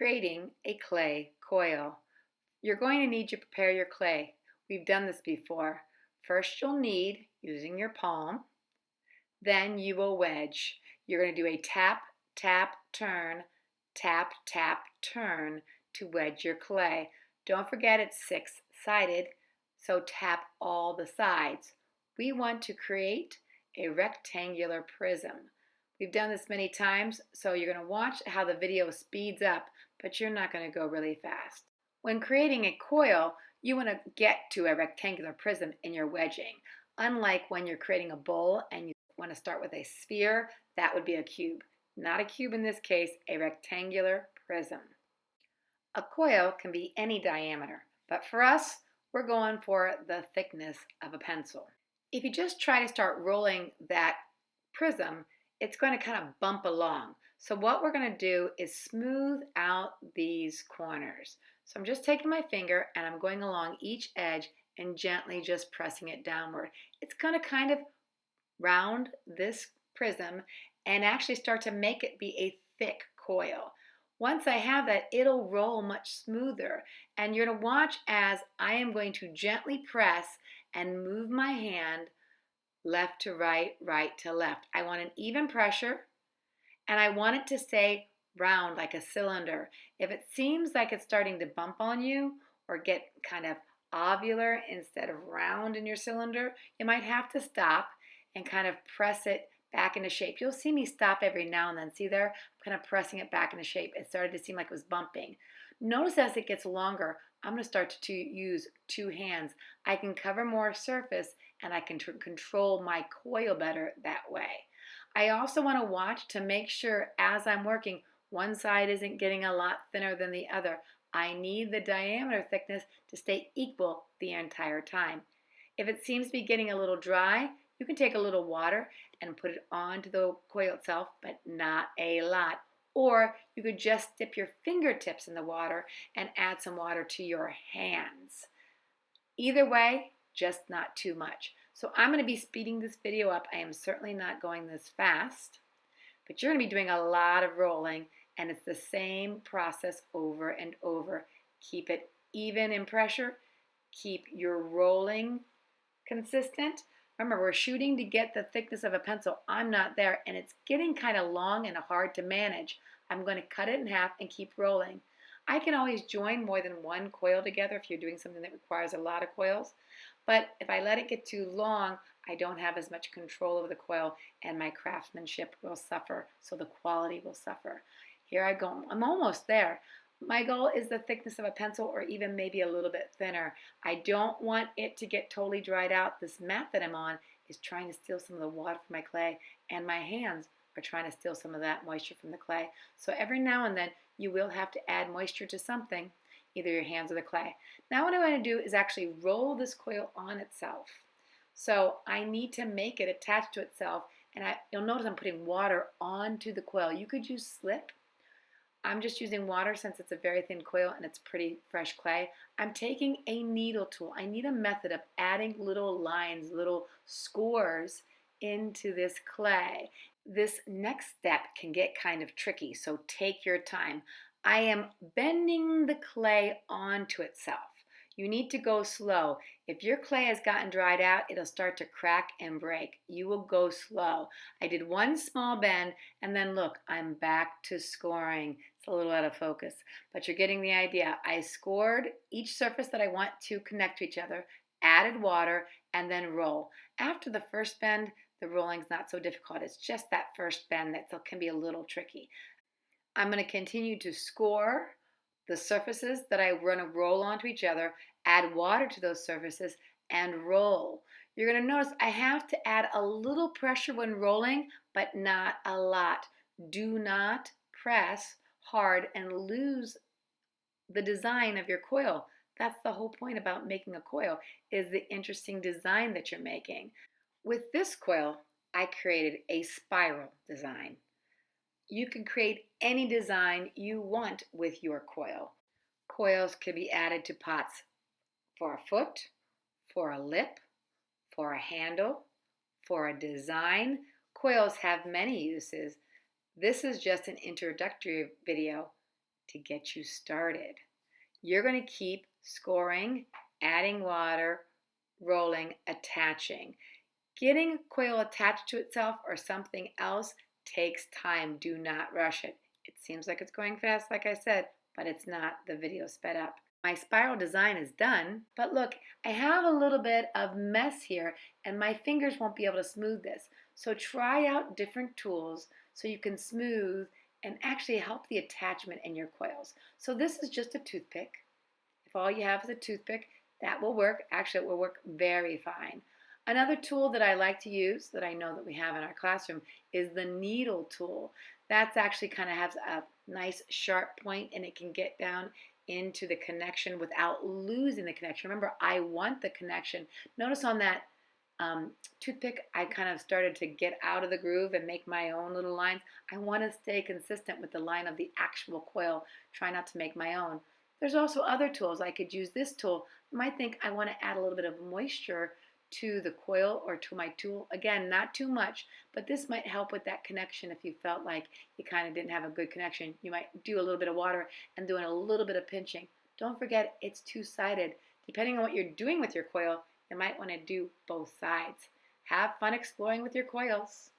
Creating a clay coil. You're going to need to prepare your clay. We've done this before. First you'll need, using your palm, then you will wedge. You're going to do a tap, tap, turn, tap, tap, turn to wedge your clay. Don't forget it's six-sided, so tap all the sides. We want to create a rectangular prism. We've done this many times, so you're going to watch how the video speeds up, but you're not going to go really fast. When creating a coil, you want to get to a rectangular prism in your wedging. Unlike when you're creating a bowl and you want to start with a sphere, that would be a cube. Not a cube in this case, a rectangular prism. A coil can be any diameter, but for us, we're going for the thickness of a pencil. If you just try to start rolling that prism, it's going to kind of bump along. So what we're going to do is smooth out these corners. So I'm just taking my finger and I'm going along each edge and gently just pressing it downward. It's going to kind of round this prism and actually start to make it be a thick coil. Once I have that, it'll roll much smoother. And you're going to watch as I am going to gently press and move my hand left to right, right to left. I want an even pressure, and I want it to stay round like a cylinder. If it seems like it's starting to bump on you or get kind of ovular instead of round in your cylinder, you might have to stop and kind of press it back into shape. You'll see me stop every now and then. See there? I'm kind of pressing it back into shape. It started to seem like it was bumping. Notice as it gets longer, I'm going to start to use two hands. I can cover more surface and I can control my coil better that way. I also want to watch to make sure as I'm working, one side isn't getting a lot thinner than the other. I need the diameter thickness to stay equal the entire time. If it seems to be getting a little dry, you can take a little water and put it onto the coil itself, but not a lot. Or you could just dip your fingertips in the water and add some water to your hands. Either way, just not too much. So I'm going to be speeding this video up. I am certainly not going this fast, but you're going to be doing a lot of rolling, and it's the same process over and over. Keep it even in pressure. Keep your rolling consistent. Remember, we're shooting to get the thickness of a pencil. I'm not there, and it's getting kind of long and hard to manage. I'm going to cut it in half and keep rolling. I can always join more than one coil together if you're doing something that requires a lot of coils. But if I let it get too long, I don't have as much control over the coil and my craftsmanship will suffer, so the quality will suffer. Here I go. I'm almost there. My goal is the thickness of a pencil or even maybe a little bit thinner. I don't want it to get totally dried out. This mat that I'm on is trying to steal some of the water from my clay, and my hands are trying to steal some of that moisture from the clay. So every now and then you will have to add moisture to something, either your hands or the clay. Now what I want to do is actually roll this coil on itself. So I need to make it attach to itself, and you'll notice I'm putting water onto the coil. You could use slip. I'm just using water since it's a very thin coil and it's pretty fresh clay. I'm taking a needle tool. I need a method of adding little lines, little scores into this clay. This next step can get kind of tricky, so take your time. I am bending the clay onto itself. You need to go slow. If your clay has gotten dried out, it'll start to crack and break. You will go slow. I did one small bend, and then look, I'm back to scoring. It's a little out of focus, but you're getting the idea. I scored each surface that I want to connect to each other, added water, and then roll. After the first bend, the rolling's not so difficult. It's just that first bend that can be a little tricky. I'm going to continue to score the surfaces that I want to roll onto each other, add water to those surfaces, and roll. You're going to notice I have to add a little pressure when rolling, but not a lot. Do not press hard and lose the design of your coil. That's the whole point about making a coil, is the interesting design that you're making. With this coil, I created a spiral design. You can create any design you want with your coil. Coils can be added to pots for a foot, for a lip, for a handle, for a design. Coils have many uses. This is just an introductory video. to get you started. You're going to keep scoring, adding water, rolling, attaching. Getting a coil attached to itself or something else takes time. Do not rush it. It seems like it's going fast, like I said, but it's not. The video sped up. My spiral design is done, but look, I have a little bit of mess here and my fingers won't be able to smooth this. So try out different tools so you can smooth and actually help the attachment in your coils. So this is just a toothpick. If all you have is a toothpick, that will work. Actually, it will work very fine. Another tool that I like to use that I know that we have in our classroom is the needle tool. That's actually kind of has a nice sharp point and it can get down into the connection without losing the connection. Remember, I want the connection. Notice on that toothpick, I kind of started to get out of the groove and make my own little lines. I want to stay consistent with the line of the actual coil, try not to make my own. There's also other tools. I could use this tool. You might think I want to add a little bit of moisture to the coil or to my tool. Again, not too much, but this might help with that connection if you felt like you kind of didn't have a good connection. You might do a little bit of water and doing a little bit of pinching. Don't forget, it's two-sided. Depending on what you're doing with your coil, you might want to do both sides. Have fun exploring with your coils.